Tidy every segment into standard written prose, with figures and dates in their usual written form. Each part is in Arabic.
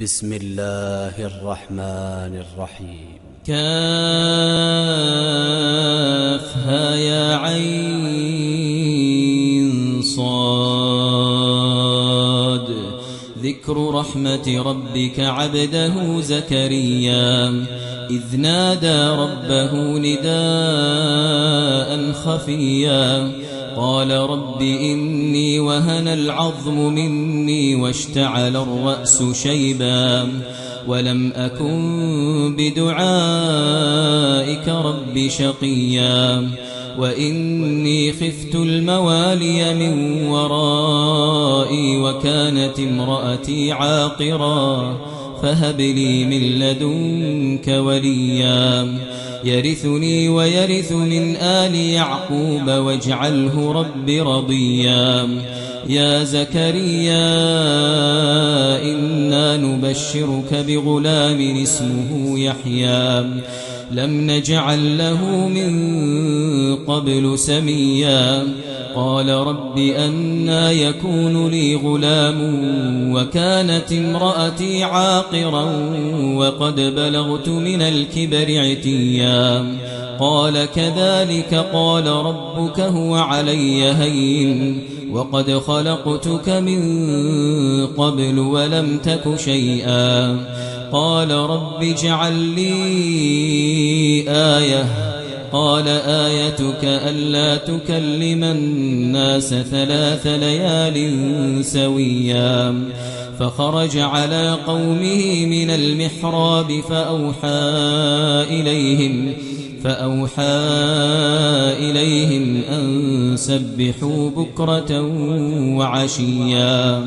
بسم الله الرحمن الرحيم. كافها يا عين صاد. ذكر رحمة ربك عبده زكريا إذ نادى ربه نداء خفيا قال رب إني وهن العظم مني واشتعل الرأس شيبا ولم أكن بدعائك رب شقيا وإني خفت الموالي من ورائي وكانت امرأتي عاقرا فهب لي من لدنك وليا يرثني ويرث من آل يعقوب واجعله رب رضيا. يا زكريا إنا نبشرك بغلام اسمه يحيى لم نجعل له من قبل سميا قال رب أنى يكون لي غلام وكانت امرأتي عاقرا وقد بلغت من الكبر عتيا قال كذلك قال ربك هو علي هين وقد خلقتك من قبل ولم تك شيئا قال رب اجعل لي آية قال آيتك ألا تكلم الناس 3 ليال سويا فخرج على قومه من المحراب فأوحى إليهم أن سبحوا بكرة وعشيا.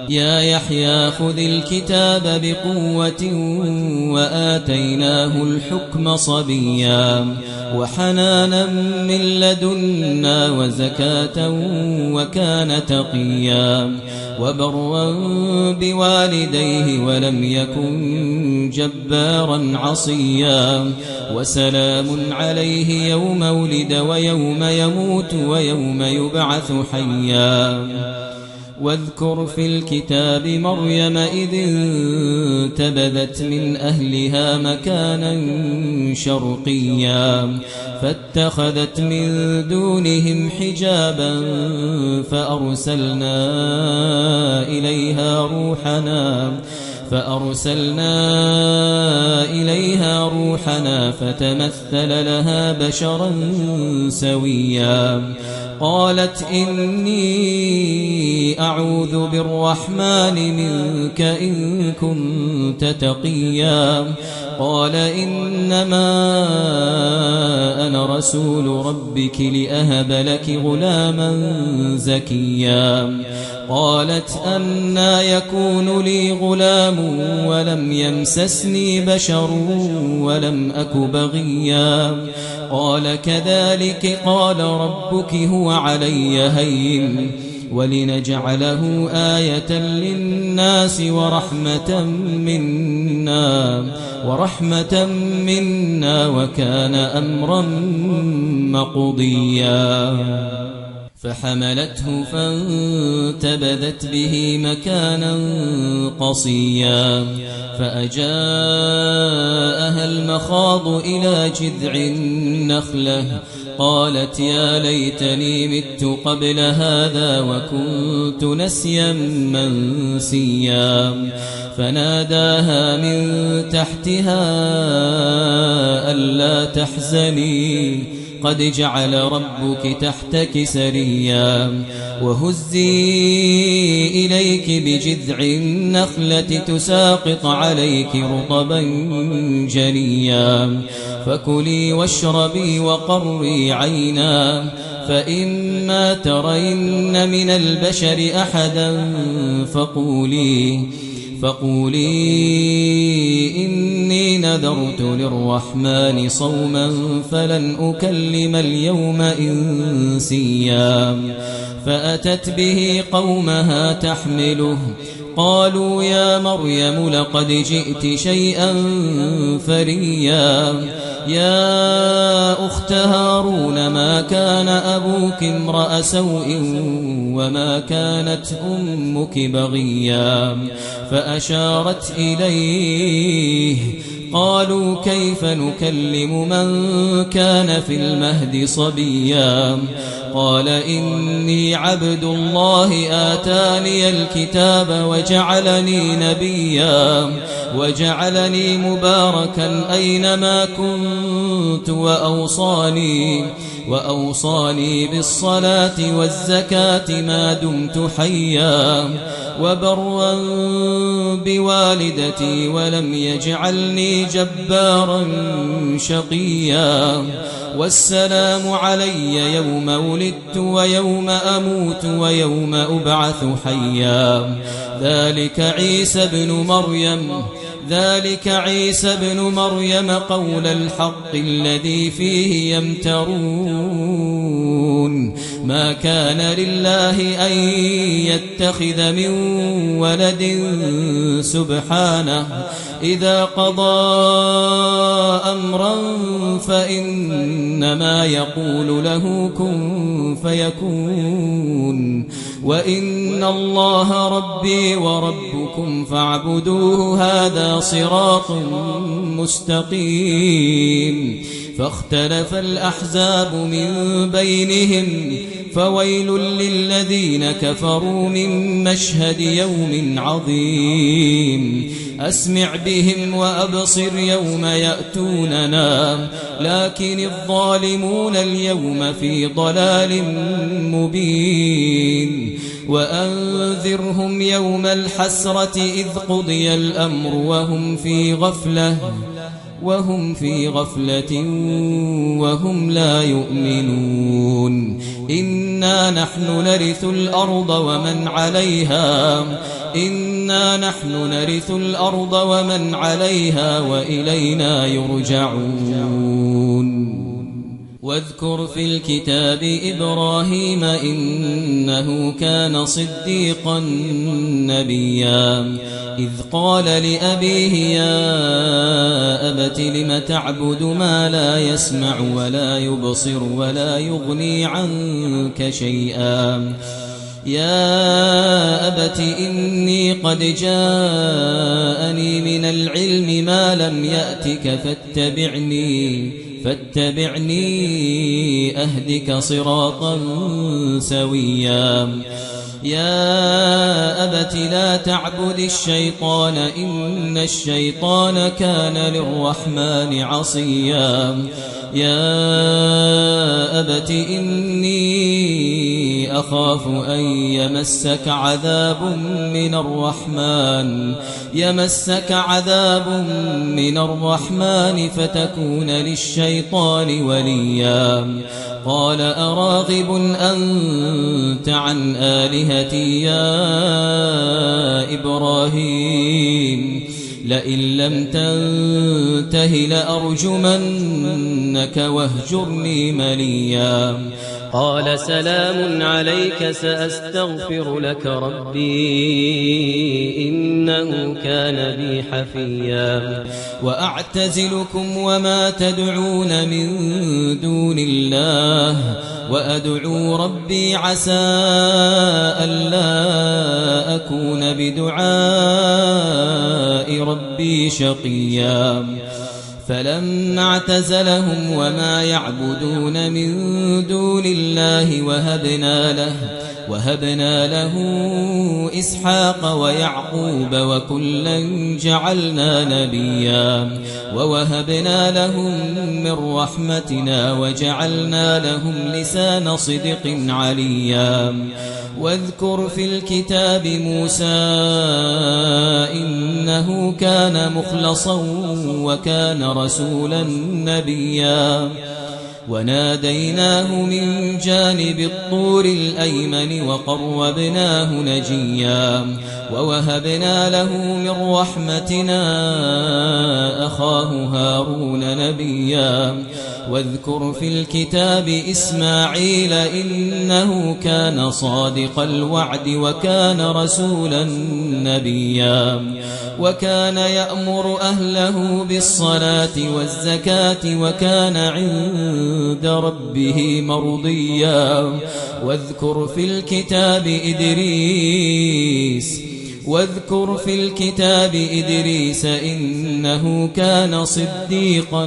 يا يحيى خذ الكتاب بقوة وآتيناه الحكم صبيا وحنانا من لدنا وزكاة وكان تقيا وبرا بوالديه ولم يكن جبارا عصيا وسلام عليه يوم ولد ويوم يموت ويوم يبعث حيا. واذكر في الكتاب مريم إذ انتبذت من أهلها مكانا شرقيا فاتخذت من دونهم حجابا فأرسلنا إليها روحنا فتمثل لها بشرا سويا قالت إني أعوذ بالرحمن منك إن كنت تقيا قال إنما أنا رسول ربك لأهب لك غلاما زكيا قالت أنى يكون لي غلام ولم يمسسني بشر ولم أك بغيا قال كذلك قال ربك هو علي هين ولنجعله آية للناس ورحمة منا وكان أمرا مقضيا. فحملته فانتبذت به مكانا قصيا فأجاءها المخاض إلى جذع النخلة قالت يا ليتني مت قبل هذا وكنت نسيا منسيا فناداها من تحتها ألا تحزني قد جعل ربك تحتك سريا وهزي إليك بجذع النخلة تساقط عليك رطبا جنيا فكلي واشربي وقري عينا فإما ترين من البشر أحدا فقولي إني نذرت للرحمن صوما فلن أكلم اليوم إنسيا فأتت به قومها تحمله قالوا يا مريم لقد جئت شيئا فريا يا أخت هارون ما كان أبوك امرأ سوء وما كانت أمك بغيا فأشارت إليه قالوا كيف نكلم من كان في المهد صبيا قال إني عبد الله آتاني الكتاب وجعلني نبيا وجعلني مباركا أينما كنت وأوصاني بالصلاة والزكاة ما دمت حيا وبرا بوالدتي ولم يجعلني جبارا شقيا والسلام علي يوم ولدت ويوم أموت ويوم أبعث حيا ذلك عيسى بن مريم قول الحق الذي فيه يمترون ما كان لله أن يتخذ من ولد سبحانه إذا قضى أمرا فإنما يقول له كن فيكون وإن الله ربي وربكم فاعبدوه هذا صراط مستقيم فاختلف الأحزاب من بينهم فويل للذين كفروا من مشهد يوم عظيم أسمع بهم وأبصر يوم يأتوننا لكن الظالمون اليوم في ضلال مبين وأنذرهم يوم الحسرة إذ قضي الأمر وهم في غفلة وهم لا يؤمنون إنا نحن نرث الأرض ومن عليها وإلينا يرجعون واذكر في الكتاب إبراهيم إنه كان صديقا نبيا إذ قال لأبيه يا أبت لم تعبد ما لا يسمع ولا يبصر ولا يغني عنك شيئا يا أبت إني قد جاءني من العلم ما لم يأتك فاتبعني أهدك صراطا سويا يا أبت لا تعبد الشيطان إن الشيطان كان للرحمن عصيا يا أبت إني أخاف أن يمسك عذاب من الرحمن فتكون للشيطان وليا قال أراغب أنت عن آلهتي يا إبراهيم لئن لم تنته لأرجمنك واهجرني مليا قال سلام عليك سأستغفر لك ربي إنه كان بي حفيا وأعتزلكم وما تدعون من دون الله وأدعو ربي عسى ألا أكون بدعاء ربي شقيا فلما اعتزلهم وما يعبدون من دون الله وهبنا له إسحاق ويعقوب وكلا جعلنا نبيا ووهبنا لهم من رحمتنا وجعلنا لهم لسان صدق عليا واذكر في الكتاب موسى إنه كان مخلصا وكان رسولا نبيا وناديناه من جانب الطور الأيمن وقربناه نجيا ووهبنا له من رحمتنا أخاه هارون نبيا واذكر في الكتاب إسماعيل إنه كان صادق الوعد وكان رسولا نبيا وكان يأمر أهله بالصلاة والزكاة وكان عند ربه مرضيا واذكر في الكتاب إدريس إنه كان صديقا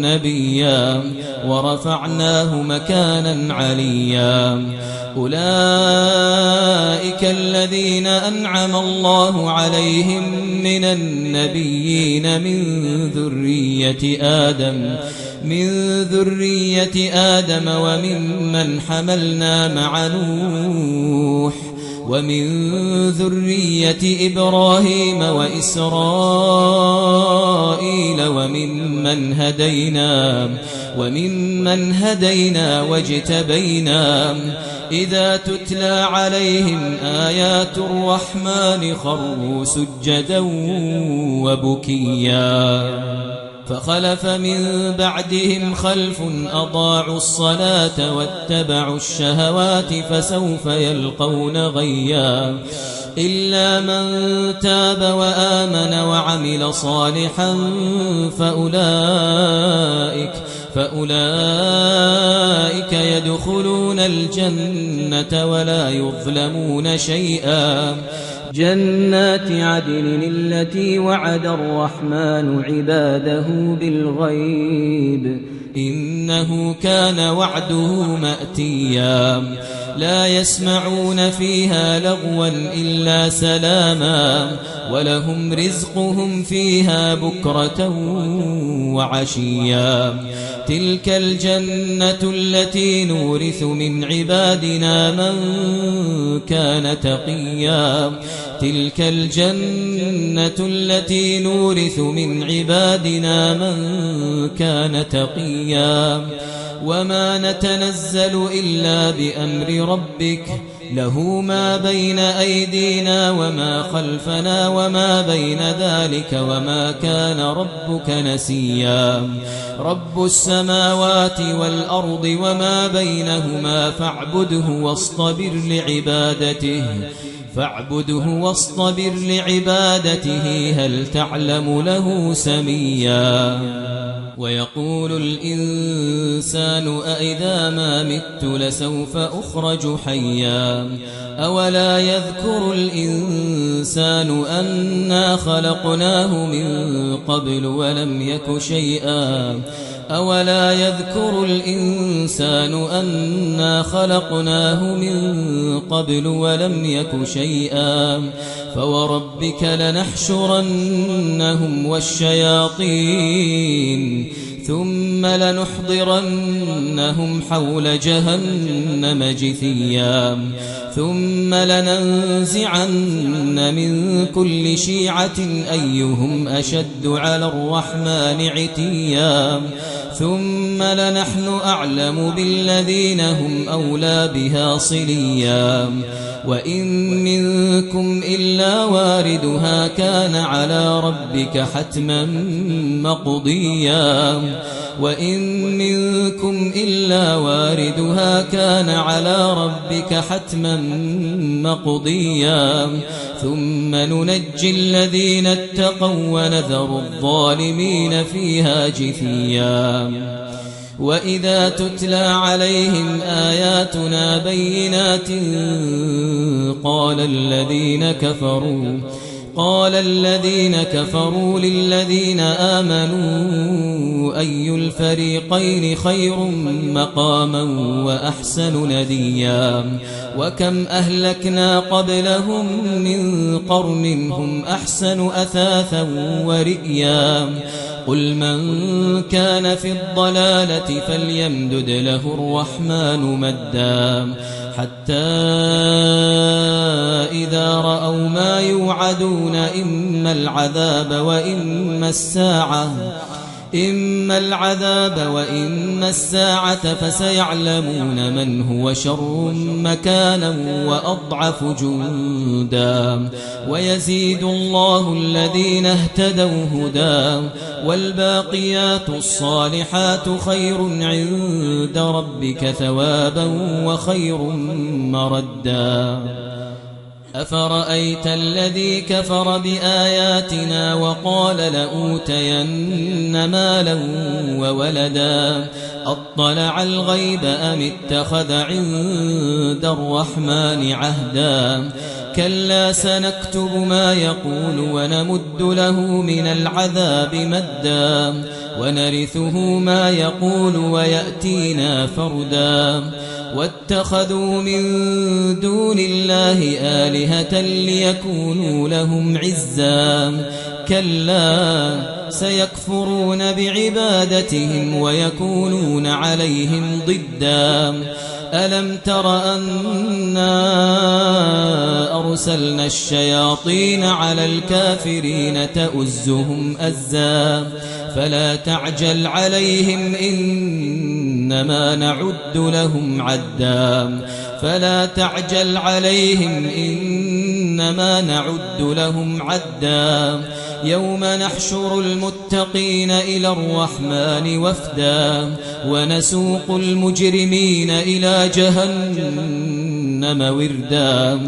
نبيا ورفعناه مكانا عليا أولئك الذين أنعم الله عليهم من النبيين من ذرية آدم وممن حملنا مع نوح ومن ذرية إبراهيم وإسرائيل وممن هدينا واجتبينا إذا تتلى عليهم آيات الرحمن خروا سجدا وبكيا فخلف من بعدهم خلف أضاعوا الصلاة واتبعوا الشهوات فسوف يلقون غيا إلا من تاب وآمن وعمل صالحا فأولئك يدخلون الجنة ولا يظلمون شيئا جنات عدن التي وعد الرحمن عباده بالغيب إنه كان وعده مأتيا لا يسمعون فيها لغوا إلا سلاما ولهم رزقهم فيها بكرة وعشيا تلك الجنة التي نورث من عبادنا من كان تقيا تلك الجنة التي نورث من عبادنا من كان تقيا وما نتنزل إلا بأمر ربك له ما بين أيدينا وما خلفنا وما بين ذلك وما كان ربك نسيا رب السماوات والأرض وما بينهما فاعبده واصطبر لعبادته هل تعلم له سميا ويقول الإنسان أإذا ما مت لسوف أخرج حيا أولا يذكر الإنسان أنا خلقناه من قبل ولم يك شيئا أولا يذكر الإنسان أنا خلقناه من قبل ولم يك شيئا فوربك لنحشرنهم والشياطين ثم لنحضرنهم حول جهنم جثيا ثم لننزعن من كل شيعة أيهم أشد على الرحمن عتيا ثم لنحن أعلم بالذين هم أولى بها صليا وإن منكم إلا واردها كان على ربك حتما مقضيا وإن منكم إلا واردها كان على ربك حتما مقضيا ثم ننجي الذين اتقوا ونذر الظالمين فيها جثيا وإذا تتلى عليهم آياتنا بينات قال الذين كفروا للذين آمنوا أي الفريقين خير مقاما وأحسن نديا وكم أهلكنا قبلهم من قرن هم أحسن أثاثا ورئيا قل من كان في الضلالة فليمدد له الرحمن مدا حتى إذا رأوا ما يوعدون إما العذاب وإما الساعة إما العذاب وإما الساعة فسيعلمون من هو شر مكانا وأضعف جندا ويزيد الله الذين اهتدوا هدى والباقيات الصالحات خير عند ربك ثوابا وخير مردا أفرأيت الذي كفر بآياتنا وقال لأوتين مالا وولدا أطلع الغيب أم اتخذ عند الرحمن عهدا كلا سنكتب ما يقول ونمد له من العذاب مدا ونرثه ما يقول ويأتينا فردا واتخذوا من دون الله آلهة ليكونوا لهم عزا كلا سيكفرون بعبادتهم ويكونون عليهم ضدا ألم تر أنا أرسلنا الشياطين على الكافرين تؤزهم أزا فلا تعجل عليهم إنما نعد لهم عدا فلا تعجل عليهم إنما نعد لهم عدا يوم نحشر المتقين إلى الرحمن وفدا ونسوق المجرمين إلى جهنم وردا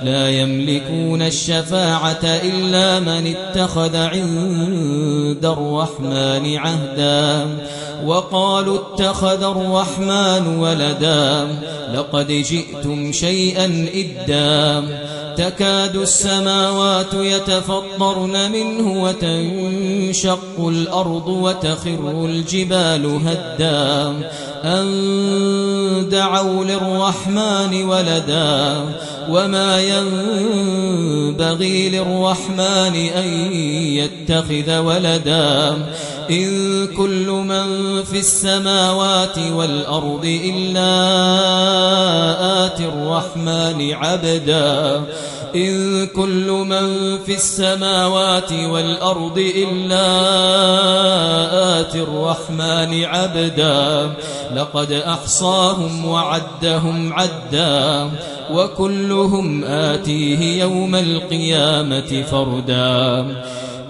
لا يملكون الشفاعة إلا من اتخذ عند الرحمن عهدا وقالوا اتخذ الرحمن ولدا لقد جئتم شيئا إدا تكاد السماوات يتفطرن منه وتنشق الأرض وتخر الجبال هدا أن دعوا للرحمن ولدا وما ينبغي للرحمن أن يتخذ ولدا إن كل من في السماوات والأرض إلا آتي الرحمن عبدا إن كل من في السماوات والأرض إلا آتي الرحمن عبدا لقد أحصاهم وعدهم عدا وكلهم آتيه يوم القيامة فردا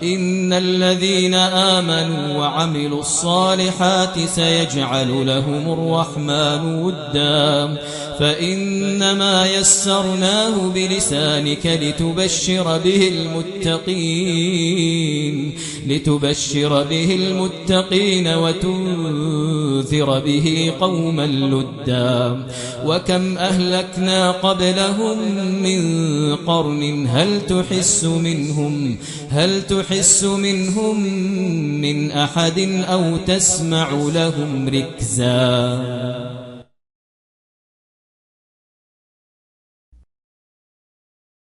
إن الذين آمنوا وعملوا الصالحات سيجعل لهم الرحمن ودا فإنما يسرناه بلسانك لتبشر به المتقين وتنذر به قوما لدا وكم أهلكنا قبلهم من قرن هل تحس منهم من أحد أو تسمع لهم ركزا